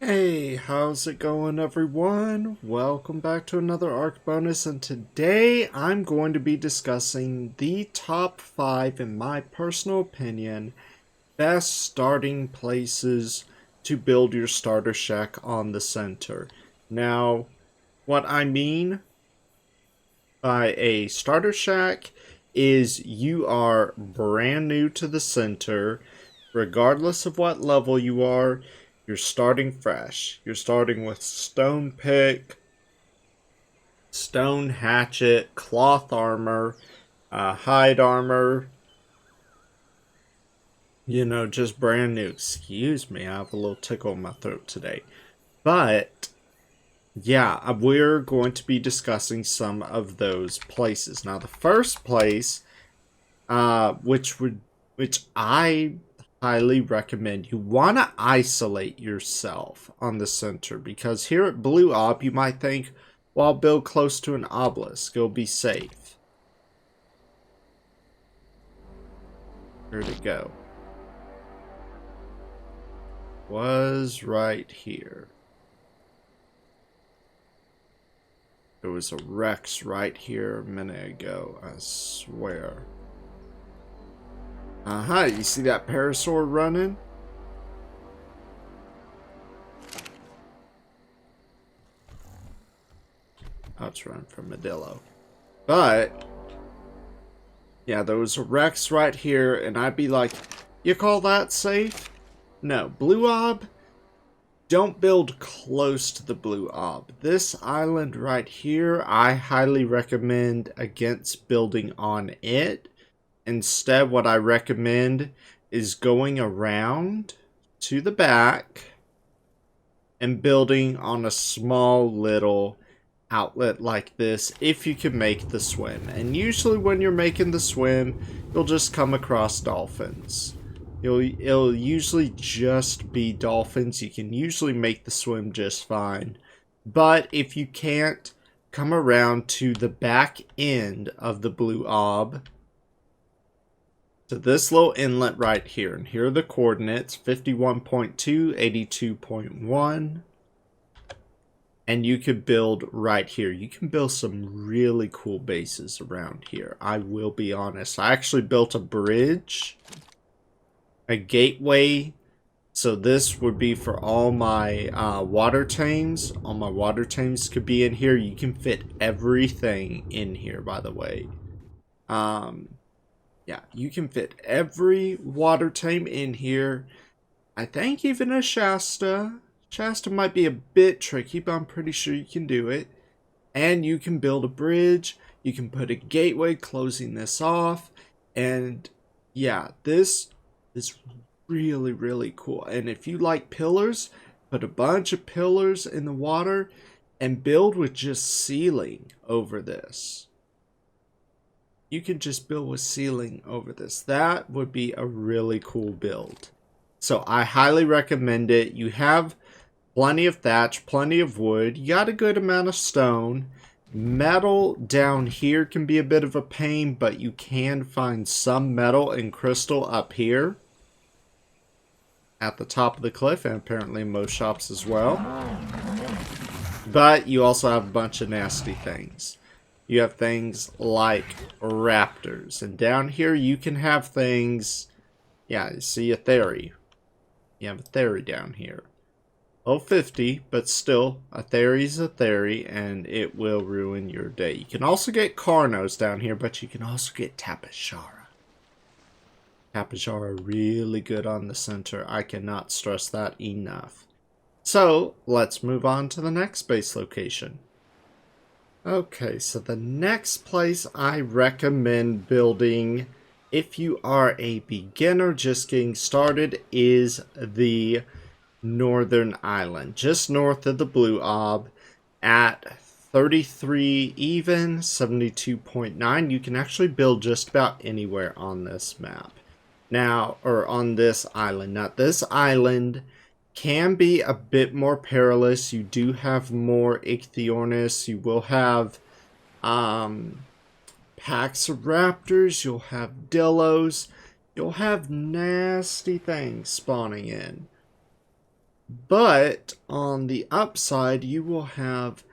Hey, how's it going, everyone? Welcome back to another Arc bonus, and today I'm going to be discussing the top 5, in my personal opinion, best starting places to build your starter shack on the center. Now, what I mean by a starter shack is you are brand new to the center, regardless of what level you are. You're starting fresh. You're starting with stone pick, stone hatchet, cloth armor, hide armor. Just brand new. Excuse me, I have a little tickle in my throat today. But yeah, we're going to be discussing some of those places. Now, the first place, which I highly recommend, you want to isolate yourself on the center, because here at Blue Ob you might think, well, I'll build close to an obelisk, it'll be safe. Where'd it go? Was right here. There was a Rex right here a minute ago, I swear. You see that parasaur running? Oh, it's running from Medillo. But yeah, there was a Rex right here, and I'd be like, you call that safe? No. Blue Ob, don't build close to the Blue Ob. This island right here, I highly recommend against building on it. Instead, what I recommend is going around to the back and building on a small little outlet like this if you can make the swim. And usually when you're making the swim, you'll just come across dolphins. It'll usually just be dolphins. You can usually make the swim just fine. But if you can't, come around to the back end of the Blue Ob, to this little inlet right here. And here are the coordinates, 51.2, 82.1. And you could build right here. You can build some really cool bases around here. I will be honest. I actually built a bridge, a gateway. So this would be for all my water tames. All my water tames could be in here. You can fit everything in here, by the way. Yeah, you can fit every water tame in here. I think even a Shasta. Shasta might be a bit tricky, but I'm pretty sure you can do it. And you can build a bridge. You can put a gateway closing this off. And yeah, this is really, really cool. And if you like pillars, put a bunch of pillars in the water and build with just ceiling over this. You can just build with ceiling over this. That would be a really cool build. So I highly recommend it. You have plenty of thatch, plenty of wood. You got a good amount of stone. Metal down here can be a bit of a pain, but you can find some metal and crystal up here at the top of the cliff, and apparently in most shops as well. But you also have a bunch of nasty things. You have things like raptors. And down here you can have things... Yeah, you see a theory. You have a theory down here. Oh, 50, but still, a theory's a theory, and it will ruin your day. You can also get Carnos down here, but you can also get Tapashara. Tapashara really good on the center. I cannot stress that enough. So, let's move on to the next base location. Okay, so the next place I recommend building if you are a beginner just getting started is the Northern Island, just north of the Blue Ob at 33 even, 72.9. You can actually build just about anywhere on this map. Now, or on this island. Now, this island can be a bit more perilous. You do have more Ichthyornis. You will have packs of raptors. You'll have Dillos. You'll have nasty things spawning in. But on the upside, you will have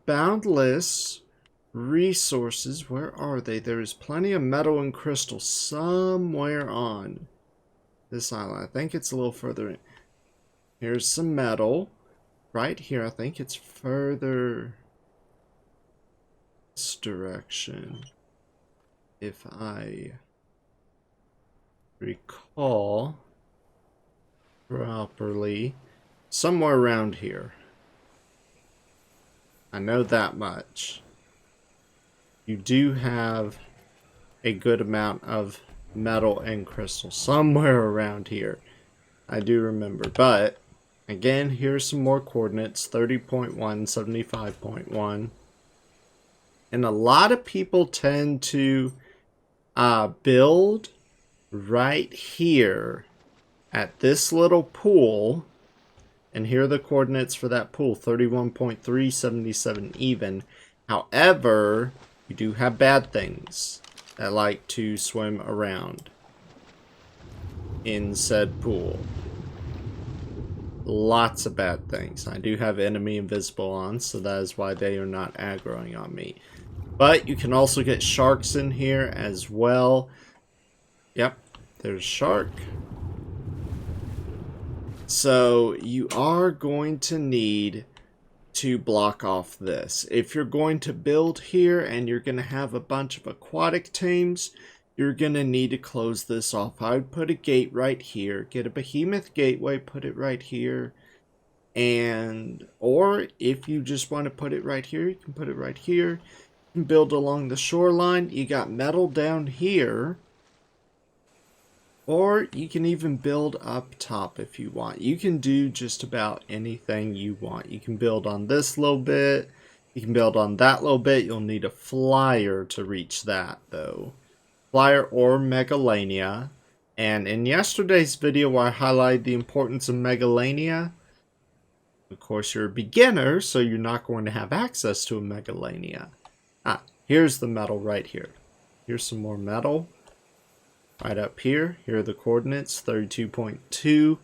boundless resources. Where are they? There is plenty of metal and crystal somewhere on this island. I think it's a little further in. Here's some metal. Right here, I think it's further this direction. If I recall properly. Somewhere around here. I know that much. You do have a good amount of metal and crystal somewhere around here. I do remember. But, again, here's some more coordinates. 30.1, 75.1. And a lot of people tend to build right here at this little pool. And here are the coordinates for that pool. 31.3, 77 even. However, you do have bad things that like to swim around in said pool. Lots of bad things. I do have enemy invisible on, so that is why they are not aggroing on me. But you can also get sharks in here as well. Yep, there's a shark. So you are going to need to block off this. If you're going to build here and you're going to have a bunch of aquatic tames, you're going to need to close this off. I would put a gate right here. Get a behemoth gateway, put it right here. Or if you just want to put it right here, you can put it right here. You can build along the shoreline. You got metal down here. Or you can even build up top if you want. You can do just about anything you want. You can build on this little bit. You can build on that little bit. You'll need a flyer to reach that though. Flyer or Megalania. And in yesterday's video where I highlighted the importance of Megalania, of course you're a beginner, so you're not going to have access to a Megalania. Here's the metal right here. Here's some more metal. Right up here, here are the coordinates, 32.2,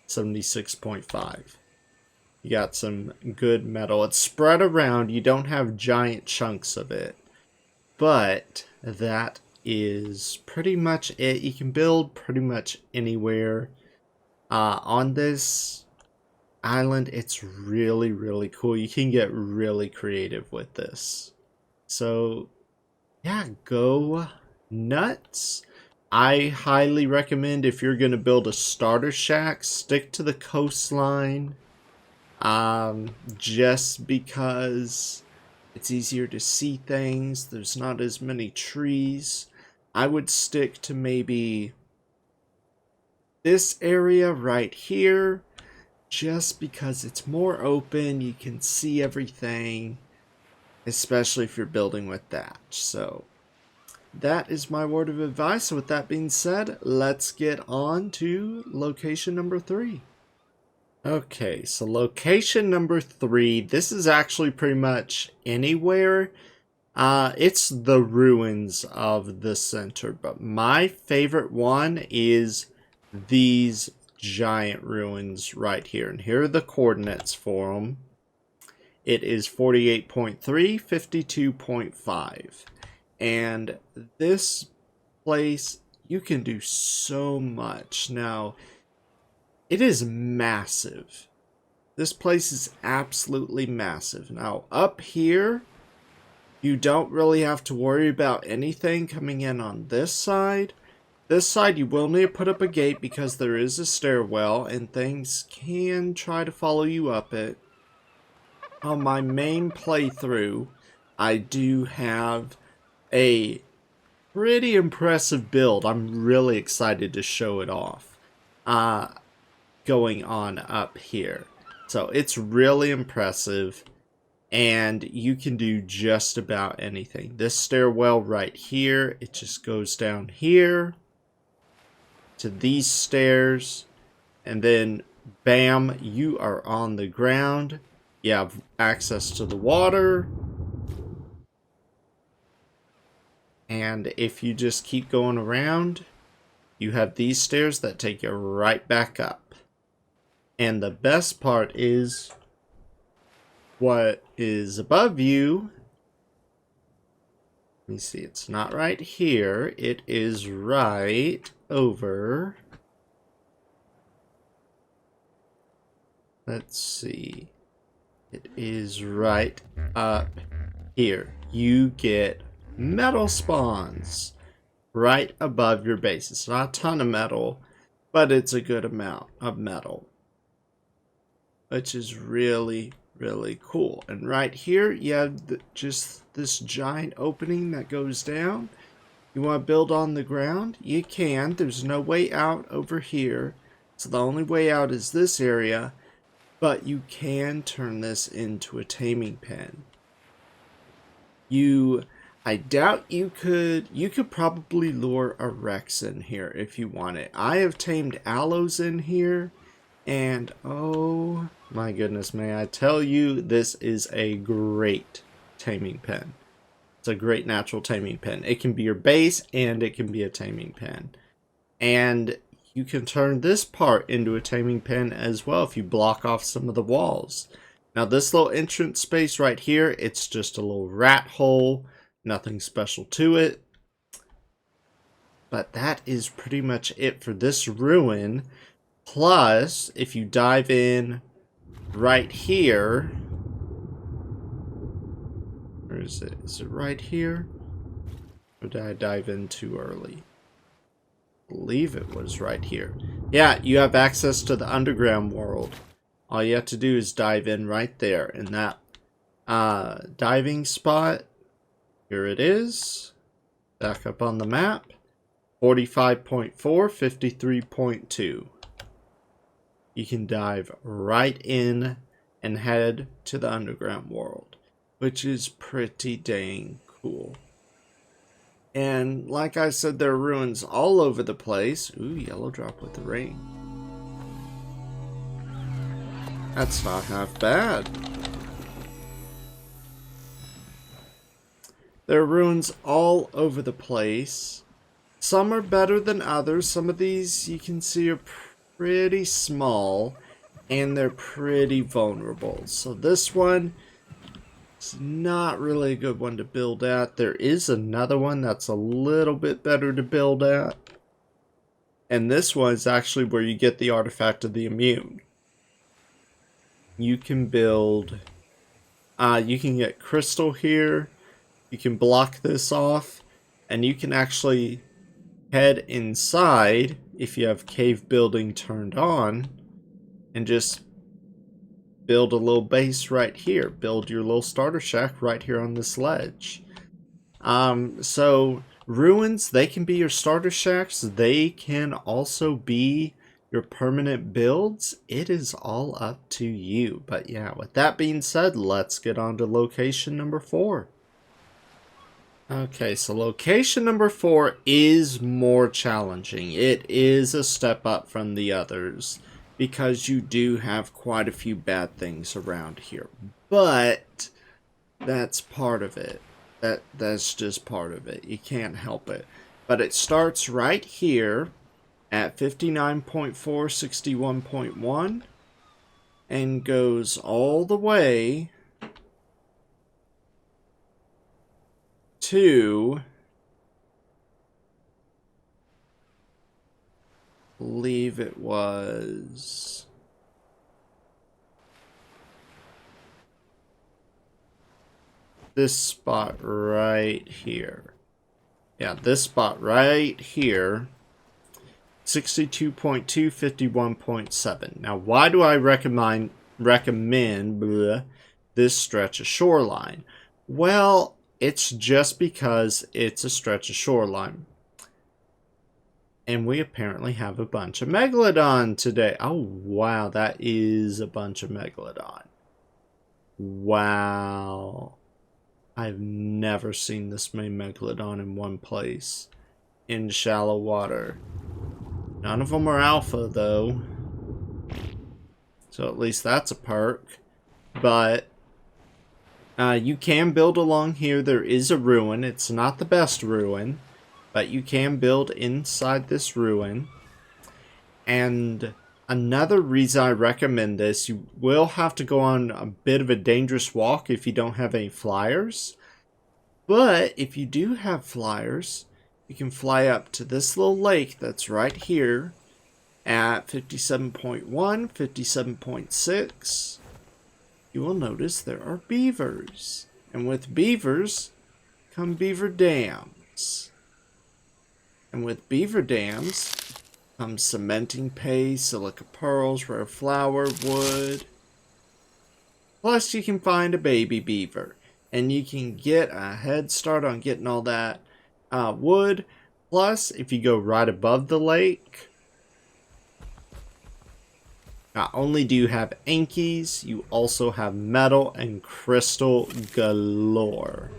76.5. You got some good metal. It's spread around. You don't have giant chunks of it. But that is pretty much it. You can build pretty much anywhere. On this island, it's really, really cool. You can get really creative with this. So, yeah, go nuts. I highly recommend if you're going to build a starter shack, stick to the coastline. Just because it's easier to see things. There's not as many trees. I would stick to maybe this area right here. Just because it's more open. You can see everything. Especially if you're building with thatch. So that is my word of advice. So with that being said, let's get on to location number 3. Okay, so location number 3, this is actually pretty much anywhere. It's the ruins of the center, but my favorite one is these giant ruins right here. And here are the coordinates for them. It is 48.3, 52.5. And this place, you can do so much. Now, it is massive. This place is absolutely massive. Now, up here, you don't really have to worry about anything coming in on this side. This side, you will need to put up a gate because there is a stairwell and things can try to follow you up it. On my main playthrough, I do have a pretty impressive build. I'm really excited to show it off. Going on up here. So it's really impressive. And you can do just about anything. This stairwell right here, it just goes down here to these stairs. And then, bam, you are on the ground. You have access to the water. And if you just keep going around, you have these stairs that take you right back up. And the best part is what is above you. Let me see, it's not right here. It is right over. Let's see. It is right up here. You get metal spawns right above your base. It's not a ton of metal, but it's a good amount of metal, which is really, really cool. And right here, you have just this giant opening that goes down. You want to build on the ground? You can. There's no way out over here. So the only way out is this area. But you can turn this into a taming pen. I doubt you could probably lure a Rex in here if you want it. I have tamed aloes in here, and oh my goodness, may I tell you, this is a great taming pen. It's a great natural taming pen. It can be your base, and it can be a taming pen. And you can turn this part into a taming pen as well if you block off some of the walls. Now this little entrance space right here, it's just a little rat hole. Nothing special to it. But that is pretty much it for this ruin. Plus, if you dive in right here. Where is it? Is it right here? Or did I dive in too early? I believe it was right here. Yeah, you have access to the underground world. All you have to do is dive in right there in that diving spot. Here it is. Back up on the map. 45.4, 53.2. You can dive right in and head to the underground world, which is pretty dang cool. And like I said, there are ruins all over the place. Ooh, yellow drop with the rain. That's not half bad. There are ruins all over the place. Some are better than others. Some of these you can see are pretty small and they're pretty vulnerable. So this one is not really a good one to build at. There is another one that's a little bit better to build at. And this one is actually where you get the artifact of the immune. You can build, you can get crystal here. You can block this off, and you can actually head inside if you have cave building turned on and just build a little base right here. Build your little starter shack right here on this ledge. So ruins, they can be your starter shacks. They can also be your permanent builds. It is all up to you. But yeah, with that being said, let's get on to location number 4. Okay, so location number 4 is more challenging. It is a step up from the others because you do have quite a few bad things around here. But that's part of it. That's just part of it. You can't help it. But it starts right here at 59.4, 61.1 and goes all the way to, I believe it was this spot right here. Yeah, this spot right here. 62.2, 51.7. Now, why do I recommend this stretch of shoreline? Well, it's just because it's a stretch of shoreline. And we apparently have a bunch of Megalodon today. Oh, wow, that is a bunch of Megalodon. Wow. I've never seen this many Megalodon in one place. In shallow water. None of them are alpha, though. So at least that's a perk. But you can build along here. There is a ruin. It's not the best ruin. But you can build inside this ruin. And another reason I recommend this, you will have to go on a bit of a dangerous walk if you don't have any flyers. But if you do have flyers, you can fly up to this little lake that's right here at 57.1, 57.6. You will notice there are beavers. And with beavers come beaver dams. And with beaver dams come cementing paste, silica pearls, rare flour, wood. Plus you can find a baby beaver. And you can get a head start on getting all that wood. Plus, if you go right above the lake, not only do you have Ankies, you also have metal and crystal galore.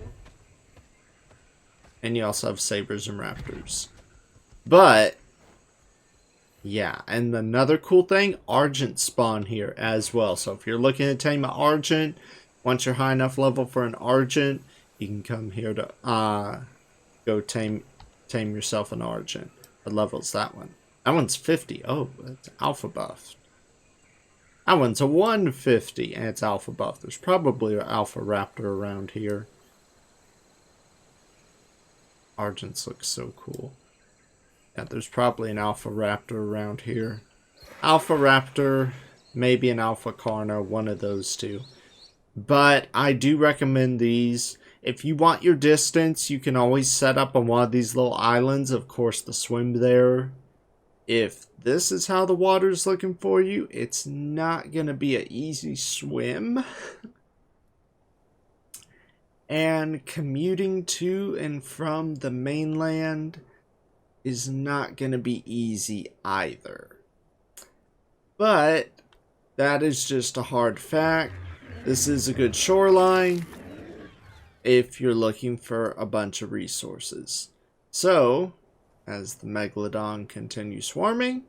And you also have sabers and raptors. But, yeah, and another cool thing, Argent spawn here as well. So if you're looking to tame an Argent, once you're high enough level for an Argent, you can come here to go tame yourself an Argent. What level's that one? That one's 50. Oh, that's alpha buff. That one's a 150 and it's alpha buff. There's probably an alpha raptor around here. Argents look so cool. Yeah, there's probably an alpha raptor around here. Alpha raptor, maybe an alpha carno, one of those two. But I do recommend these. If you want your distance, you can always set up on one of these little islands. Of course, the swim there. If this is how the water's looking for you, it's not going to be an easy swim. And commuting to and from the mainland is not going to be easy either. But that is just a hard fact. This is a good shoreline if you're looking for a bunch of resources. So, as the Megalodon continues swarming,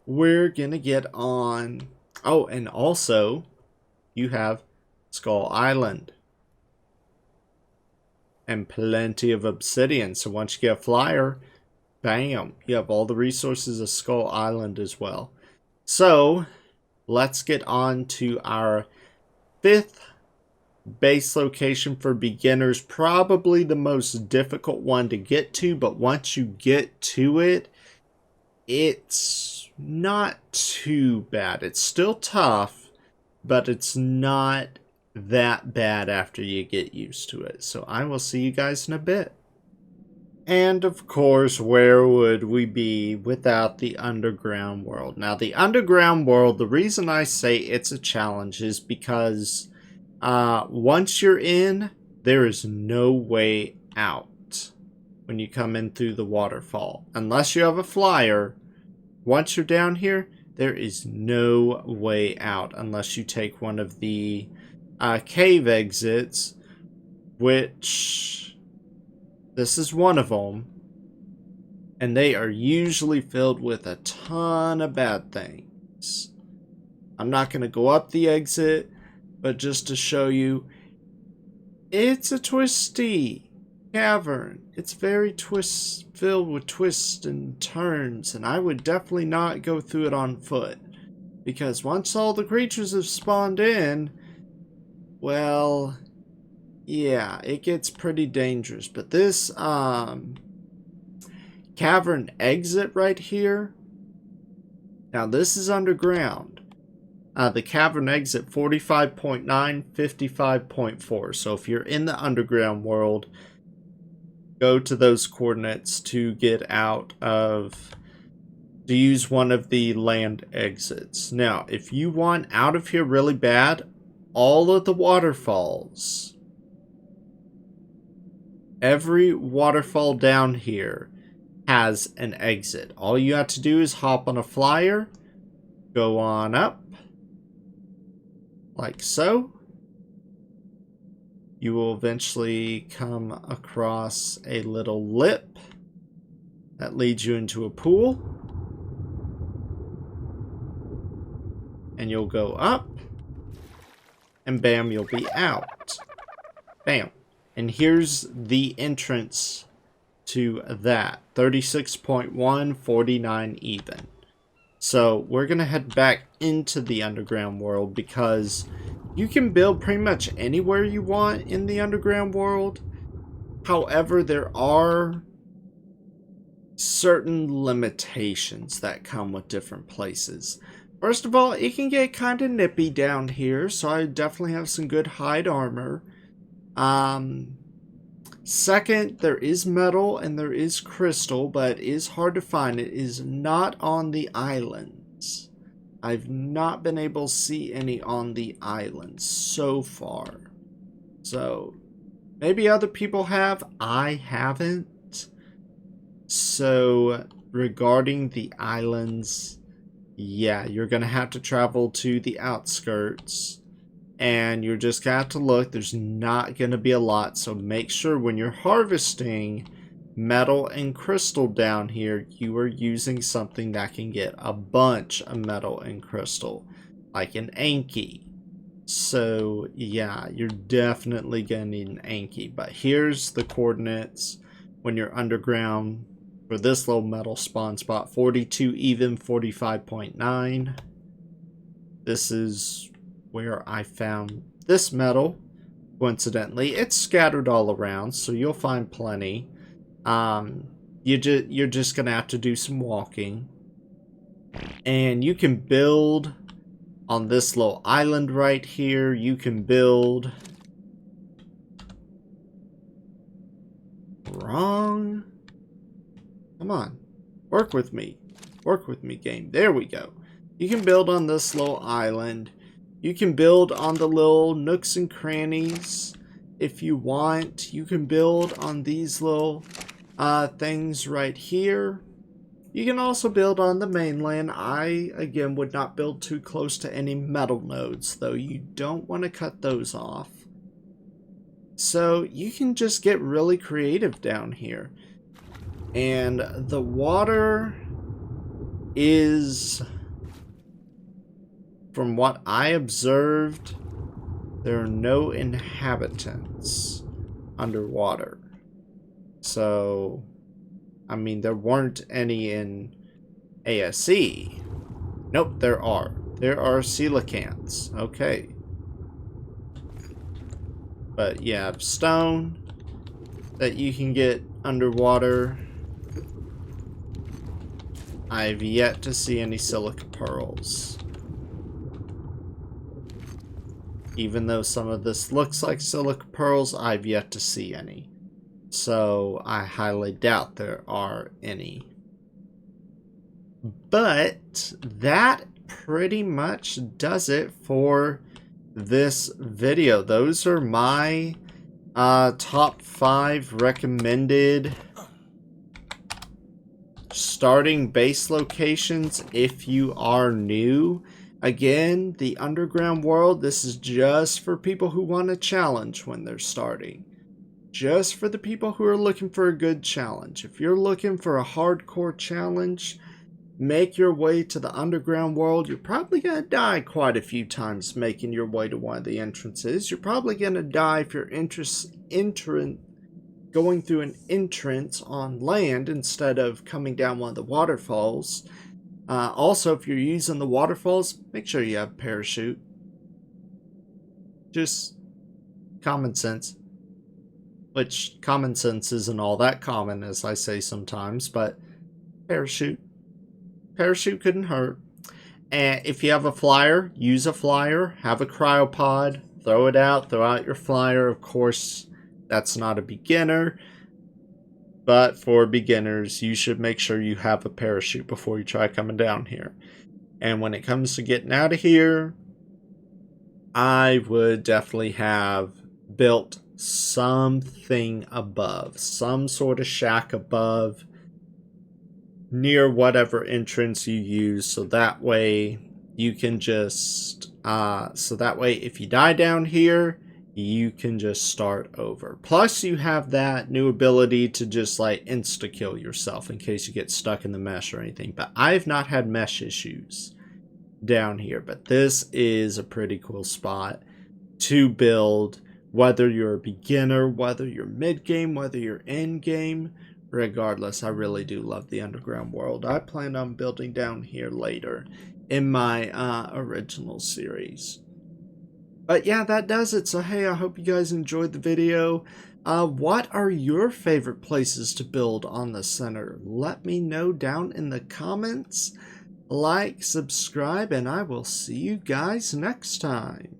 we're going to get on... Oh, and also, you have Skull Island. And plenty of obsidian. So once you get a flyer, bam, you have all the resources of Skull Island as well. So, let's get on to our 5th base location for beginners. Probably the most difficult one to get to, but once you get to it, it's not too bad. It's still tough, but it's not that bad after you get used to it. So I will see you guys in a bit. And of course, where would we be without the underground world? Now, the underground world, the reason I say it's a challenge is because once you're in, there is no way out when you come in through the waterfall. Unless you have a flyer, once you're down here, there is no way out unless you take one of the cave exits, which... this is one of them, and they are usually filled with a ton of bad things. I'm not going to go up the exit, but just to show you, it's a twisty cavern. It's very filled with twists and turns, and I would definitely not go through it on foot, because once all the creatures have spawned in, well... yeah, it gets pretty dangerous. But this cavern exit right here, now this is underground. The cavern exit 45.9, 55.4. So if you're in the underground world, go to those coordinates to get out of, to use one of the land exits. Now, if you want out of here really bad, all of the waterfalls, every waterfall down here has an exit. All you have to do is hop on a flyer, go on up, like so. You will eventually come across a little lip that leads you into a pool. And you'll go up, and bam, you'll be out. Bam. And here's the entrance to that. 36.1, 49 even. So we're going to head back into the underground world because you can build pretty much anywhere you want in the underground world. However, there are certain limitations that come with different places. First of all, it can get kind of nippy down here, so I definitely have some good hide armor. Second, there is metal and there is crystal, but it is hard to find. It is not on the islands. I've not been able to see any on the islands so far. So, maybe other people have. I haven't. So, regarding the islands, yeah, you're going to have to travel to the outskirts. And you're just going to have to look. There's not going to be a lot. So make sure when you're harvesting metal and crystal down here, you are using something that can get a bunch of metal and crystal. Like an Anki. So yeah, you're definitely going to need an Anki. But here's the coordinates when you're underground for this little metal spawn spot. 42 even, 45.9. This is where I found this metal. Coincidentally, it's scattered all around, so you'll find plenty. You're just gonna have to do some walking, and you can build on this little island right here. You can build wrong. Come on, work with me, game. There we go. You can build on this little island. You can build on the little nooks and crannies if you want. You can build on these little things right here. You can also build on the mainland. I, again, would not build too close to any metal nodes, though. You don't want to cut those off. So you can just get really creative down here. And the water is... From what I observed, there are no inhabitants underwater. So, I mean, there weren't any in ASE. Nope, there are. There are coelacanths. Okay. But you have stone that you can get underwater. I've yet to see any silica pearls. Even though some of this looks like silica pearls, I've yet to see any. So I highly doubt there are any. But that pretty much does it for this video. Those are my top 5 recommended starting base locations if you are new. Again, the underground world, this is just for people who want a challenge when they're starting. Just for the people who are looking for a good challenge. If you're looking for a hardcore challenge, make your way to the underground world. You're probably going to die quite a few times making your way to one of the entrances. You're probably going to die if you're going through an entrance on land instead of coming down one of the waterfalls. Also, if you're using the waterfalls, make sure you have a parachute. Just common sense. Which, common sense isn't all that common, as I say sometimes, but parachute. Parachute couldn't hurt. And if you have a flyer, use a flyer. Have a cryopod. Throw it out. Throw out your flyer. Of course, that's not a beginner. But for beginners, you should make sure you have a parachute before you try coming down here. And when it comes to getting out of here, I would definitely have built something above. Some sort of shack above near whatever entrance you use. So that way you can just... so that way if you die down here, you can just start over. Plus you have that new ability to just like insta-kill yourself in case you get stuck in the mesh or anything. But I've not had mesh issues down here. But this is a pretty cool spot to build, whether you're a beginner, whether you're mid-game, whether you're end-game, regardless, I really do love the underground world. I plan on building down here later in my original series. But yeah, that does it. So hey, I hope you guys enjoyed the video. What are your favorite places to build on the center? Let me know down in the comments. Like, subscribe, and I will see you guys next time.